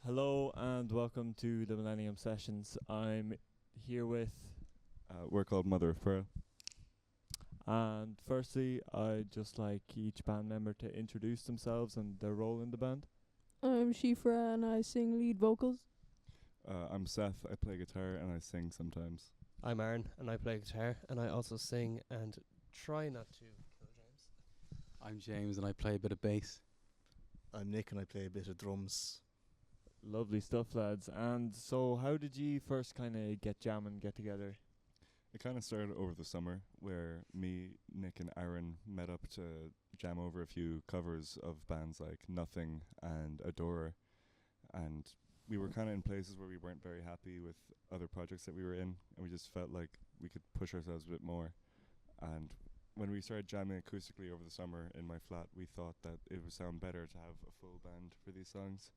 Hello and welcome to the Millennium Sessions. I'm here with, We're called Mother of Pearl. and firstly, I'd just like each band member to introduce themselves and their role in the band. I'm Shifra and I sing lead vocals. I'm Seth. I play guitar and I sing sometimes. I'm Aaron and I play guitar and I also sing and try not to kill James. I'm James and I play a bit of bass. I'm Nick and I play a bit of drums. Lovely stuff, lads. And so, how did you first kind of get jamming, get together? It kind of started over the summer where me, Nick and Aaron met up to jam over a few covers of bands like Nothing and Adorer. And we were kind of in places where we weren't very happy with other projects that we were in, and we just felt like we could push ourselves a bit more. And when we started jamming acoustically over the summer in my flat, we thought that it would sound better to have a full band for these songs.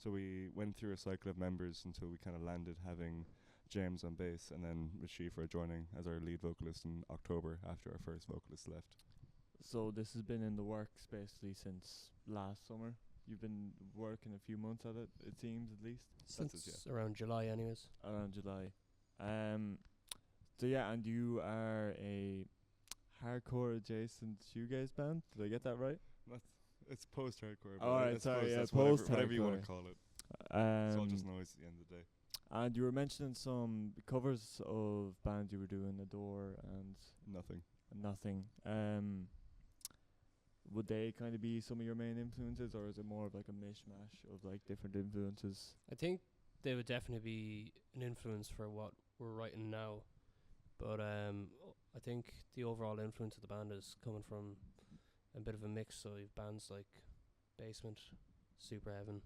So we went through a cycle of members until we kind of landed having James on bass and then with Shifra joining as our lead vocalist in October after our first vocalist left. So this has been in the works basically since last summer. You've been working a few months at it, it seems, at least. Since around July anyways. Around July. So yeah, and you are a hardcore adjacent shoegaze band. Did I get that right? It's post-hardcore. Oh, right, I suppose sorry, yeah, that's whatever you want to call it. It's all just noise at the end of the day. And you were mentioning some covers of bands you were doing, Adore and Nothing. Nothing. Would they kind of be some of your main influences, or is it more of like a mishmash of like different influences? I think they would definitely be an influence for what we're writing now. But I think the overall influence of the band is coming from a bit of a mix. So you've bands like Basement, Super Heaven,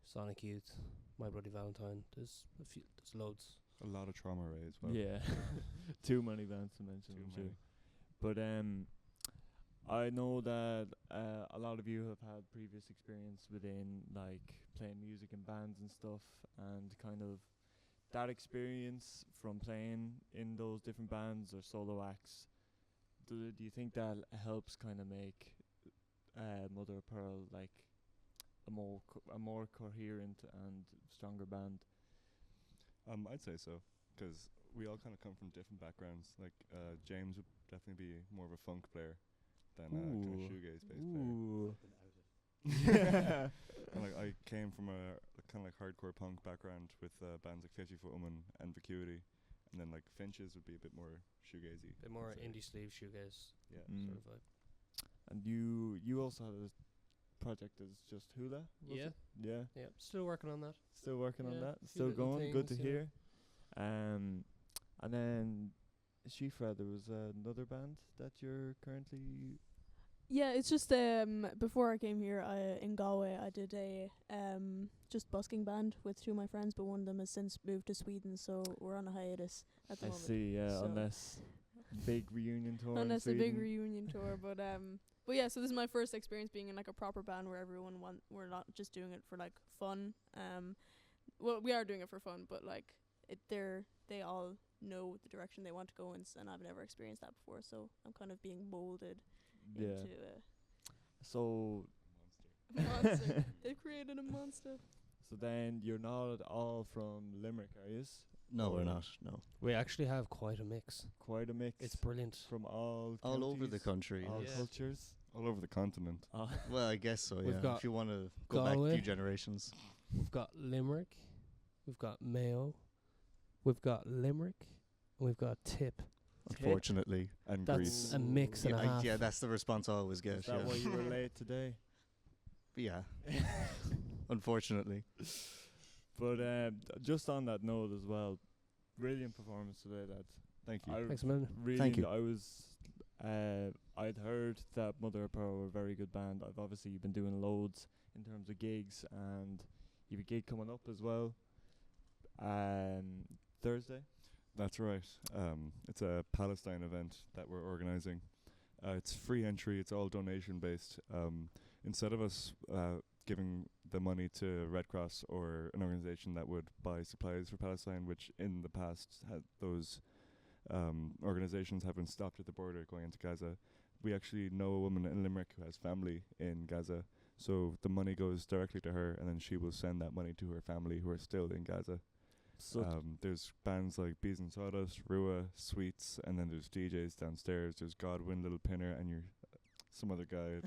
Sonic Youth, My Bloody Valentine. There's loads. A lot of Trauma Ray as well. Yeah, too many bands to mention. Too I'm many. sure. But I know that a lot of you have had previous experience within like playing music in bands and stuff, and kind of that experience from playing in those different bands or solo acts. Do you think that helps kind of make Mother of Pearl like a more coherent and stronger band? I'd say so, because we all kind of come from different backgrounds. Like James would definitely be more of a funk player than a kind of shoegaze bass Ooh. player. And like I came from a kind of like hardcore punk background with bands like 50 Foot Woman and Vacuity, and then like Finches would be a bit more shoegazy. A bit more indie sleeve shoegaze Yeah. sort of vibe. And you also had a project as just Hula? was Yeah. it? Yeah. Yeah, still working on that. Still working on Yeah, that. few Still little going. Good to things, yeah. hear. And then Shifra, there was another band that you're currently. Yeah, it's just before I came here in Galway I did a just busking band with two of my friends, but one of them has since moved to Sweden, so we're on a hiatus at the I moment. see. Yeah, So unless big reunion tour. in unless a big Sweden. reunion tour, but yeah, so this is my first experience being in like a proper band where we're not just doing it for like fun. Well, we are doing it for fun, but like they all know the direction they want to go in, and I've never experienced that before, so I'm kind of being molded Yeah. into So a monster. They've created a monster. so then you're not all from Limerick, are you? No, Or we're not. No, We actually have quite a mix. Quite a mix. It's brilliant. from all all over the counties, country. all Yeah. cultures. All over the continent. Well, I guess so. We've Yeah, got if you want to go back a Galway. few generations. We've got Limerick, we've got Mayo, we've got Limerick, and we've got Tip. Unfortunately, And That's Greece. a mix and a half. yeah, that's the response I always get. Is that Yeah. why you were late today? But yeah, unfortunately. But just on that note as well, brilliant performance today, lads. Thank you. I Thanks a million. really, Thank you. I was, I'd heard that Mother of Pearl were a very good band. I've obviously been doing loads in terms of gigs, and you have a gig coming up as well. Thursday. That's right. It's a Palestine event that we're organising. It's free entry. It's all donation based. Instead of us giving the money to Red Cross or an organisation that would buy supplies for Palestine, which in the past those organisations have been stopped at the border going into Gaza, we actually know a woman in Limerick who has family in Gaza. So the money goes directly to her, and then she will send that money to her family who are still in Gaza. So There's bands like Bees and Sawdust, Rua, Sweets, and then there's DJs downstairs. There's Godwin, Little Pinner, and some other guy,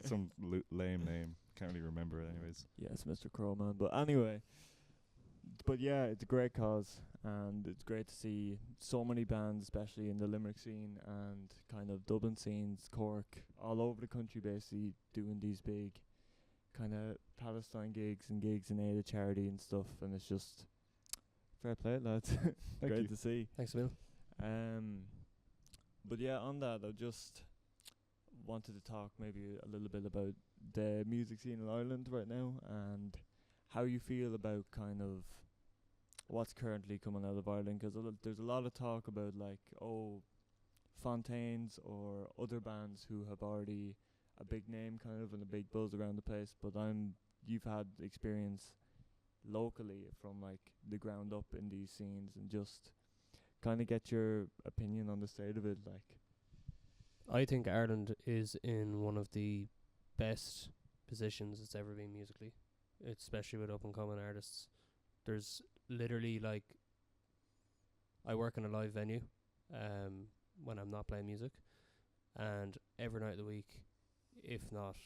some lame name. Can't really remember it anyways. yes, Mr. Crowman. But anyway, but yeah, it's a great cause, and it's great to see so many bands, especially in the Limerick scene and kind of Dublin scenes, Cork, all over the country, basically doing these big kind of Palestine gigs and gigs in aid of charity and stuff. And it's just fair play, lads. Thank Great you. to see. Thanks, Bill. But yeah, on that, I just wanted to talk maybe a little bit about the music scene in Ireland right now and how you feel about kind of what's currently coming out of Ireland, because there's a lot of talk about like, oh, Fontaines or other bands who have already a big name kind of and a big buzz around the place, but you've had experience locally from like the ground up in these scenes, and just kind of get your opinion on the state of it. Like, I think Ireland is in one of the best positions it's ever been musically, especially with up and coming artists. There's literally like, I work in a live venue when I'm not playing music, and every night of the week, if not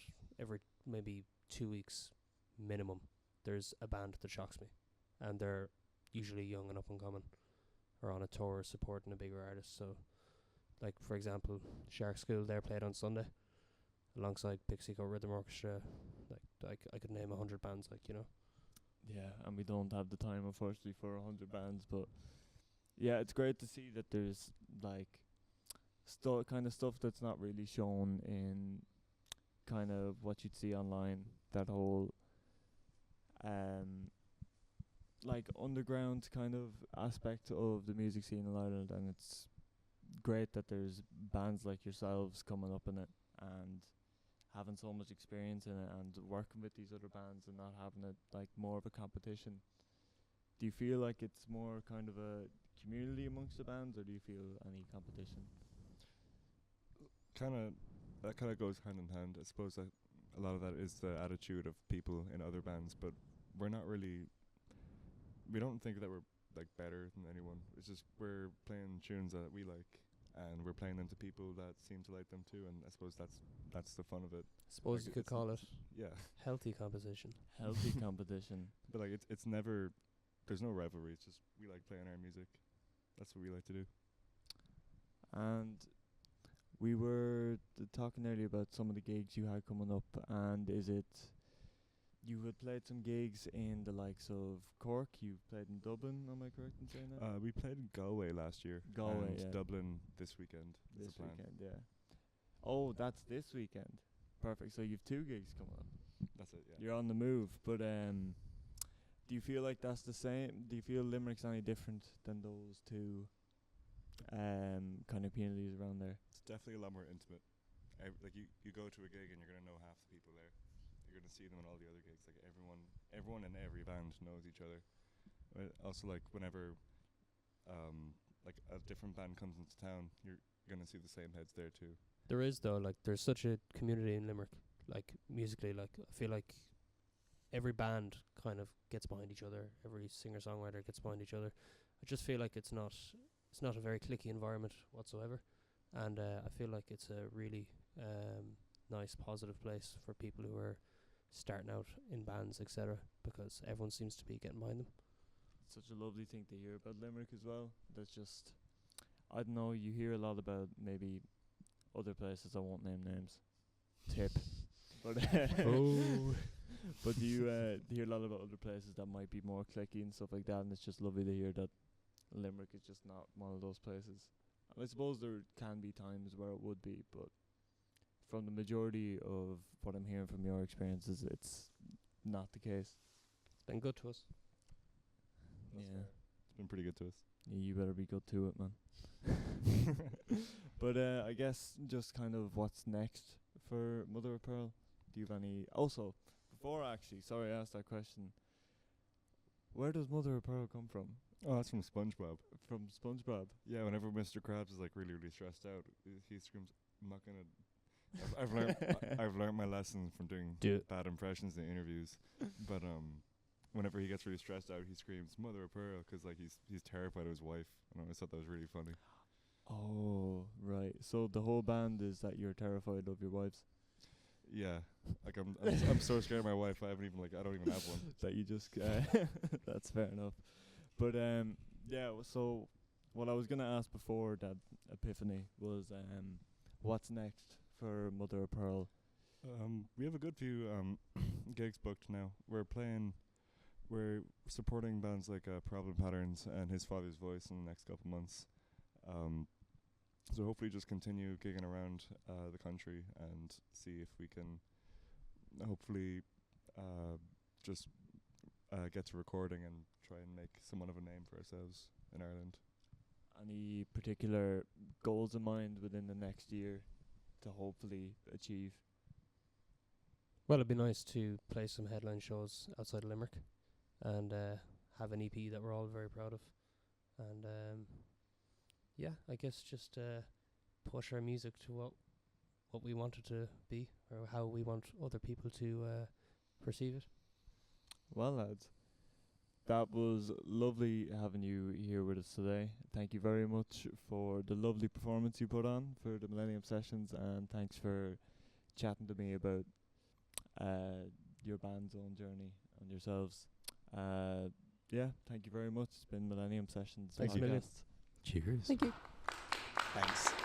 every maybe 2 weeks minimum, there's a band that shocks me, and they're usually young and up and coming, or on a tour supporting a bigger artist. So like, for example, Shark School, they're played on Sunday alongside Pixie Cut Rhythm Orchestra. Like I could name 100 bands, like, you know. yeah, and we don't have the time, unfortunately, for 100 bands, but yeah, it's great to see that there's like kind of stuff that's not really shown in kind of what you'd see online. That whole like underground kind of aspect of the music scene in Ireland, and it's great that there's bands like yourselves coming up in it and having so much experience in it and working with these other bands and not having it like more of a competition. Do you feel like it's more kind of a community amongst the bands, or do you feel any competition? That kind of goes hand in hand. I suppose that a lot of that is the attitude of people in other bands, but we don't think that we're like better than anyone. It's just we're playing tunes that we like, and we're playing them to people that seem to like them too, and I suppose that's the fun of it. Suppose Like, you could it's call it Yeah, healthy competition. Healthy competition. but like it's never, there's no rivalry. It's just we like playing our music. That's what we like to do. And we were talking earlier about some of the gigs you had coming up, and you had played some gigs in the likes of Cork, you've played in Dublin, am I correct in saying that? We played in Galway last year. Galway, and yeah. Dublin this weekend. is This the plan. weekend, yeah. Oh, that's this weekend. Perfect. So you've 2 gigs coming up. That's it. Yeah. You're on the move, but do you feel like that's the same? Do you feel Limerick's any different than those 2 kind of communities around there? It's definitely a lot more intimate. Like you go to a gig and you're gonna know half the people there. You're gonna see them in all the other gigs. Like everyone in every band knows each other. Also, like whenever like a different band comes into town, you're gonna see the same heads there too. There is, though, like, there's such a community in Limerick, like, musically. Like, I feel like every band kind of gets behind each other, every singer-songwriter gets behind each other. I just feel like it's not a very cliquey environment whatsoever, and I feel like it's a really nice, positive place for people who are starting out in bands, etc., because everyone seems to be getting behind them. Such a lovely thing to hear about Limerick as well. That's just, I don't know, you hear a lot about maybe other places, I won't name names. Tip. But but do you hear a lot about other places that might be more cliquey and stuff like that, and it's just lovely to hear that Limerick is just not one of those places. And I suppose there can be times where it would be, but from the majority of what I'm hearing from your experiences, it's not the case. It's been good to us. That's Yeah. fair. It's been pretty good to us. Yeah, you better be good to it, man. But I guess just kind of what's next for Mother of Pearl. Do you have any? Also, before sorry I asked that question. Where does Mother of Pearl come from? Oh, that's from SpongeBob. From SpongeBob. Yeah, whenever Mr. Krabs is like really, really stressed out, he screams, I've learned I've learned my lesson from doing Do it. bad impressions in interviews. But whenever he gets really stressed out, he screams "Mother of Pearl" 'cause like he's terrified of his wife, and I always thought that was really funny. Oh, right. So the whole band is that you're terrified of your wives. Yeah, like I'm so scared of my wife. I don't even have one. That you just that's fair enough. But yeah. So what I was gonna ask before that epiphany was what's next for Mother of Pearl? We have a good few gigs booked now. We're supporting bands like Problem Patterns and His Father's Voice in the next couple months. So hopefully just continue gigging around the country and see if we can hopefully just get to recording and try and make somewhat of a name for ourselves in Ireland. Any particular goals in mind within the next year to hopefully achieve? Well, it'd be nice to play some headline shows outside of Limerick and have an EP that we're all very proud of. And yeah, I guess just push our music to what we want it to be, or how we want other people to perceive it. Well, lads, that was lovely having you here with us today. Thank you very much for the lovely performance you put on for the Millennium Sessions, and thanks for chatting to me about your band's own journey and yourselves. Yeah, thank you very much. It's been Millennium Sessions. Thanks a million. podcast. Cheers. Thank you. Thanks.